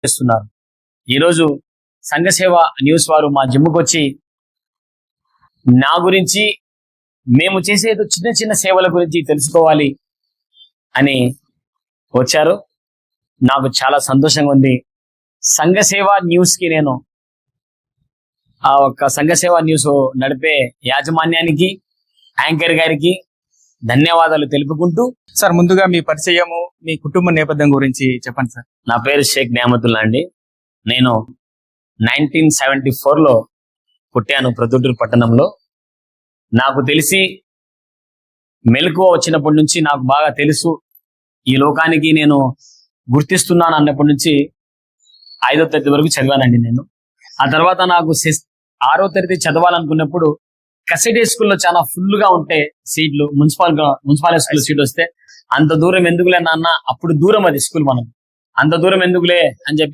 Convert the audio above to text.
చేస్తున్నారు. ఈరోజు సంఘసేవ న్యూస్ వారు మా జిమ్ముకు వచ్చి నా గురించి, మేము చేసే చిన్న చిన్న సేవల గురించి తెలుసుకోవాలి అని వచ్చారు. నాకు చాలా సంతోషంగా ఉంది. సంఘసేవ న్యూస్ కి నేను ఆ ఒక్క సంఘసేవ న్యూస్ నడిపే యాజమాన్యానికి, యాంకర్ గారికి ధన్యవాదాలు తెలుపుకుంటూ, సార్ ముందుగా మీ పరిచయము, మీ కుటుంబ నేపథ్యం గురించి చెప్పండి సార్. నా పేరు షేక్ నియామతుల్లా అండి. నేను 1974లో పుట్టాను ప్రొద్దుటూరు పట్టణంలో. నాకు తెలిసి మెలకువ వచ్చినప్పటి నుంచి నాకు బాగా తెలుసు, ఈ లోకానికి నేను గుర్తిస్తున్నాను అన్నప్పటి నుంచి 5వ తరగతి వరకు చదివానండి నేను. ఆ తర్వాత నాకు 6వ తరగతి చదవాలనుకున్నప్పుడు కసెట్ స్కూల్లో చాలా ఫుల్ గా ఉంటే సీట్లు, మున్సిపల్ స్కూల్ సీట్ వస్తే అంత దూరం ఎందుకులే నాన్న, అప్పుడు దూరం అది స్కూల్, మనం అంత దూరం ఎందుకులే అని చెప్పి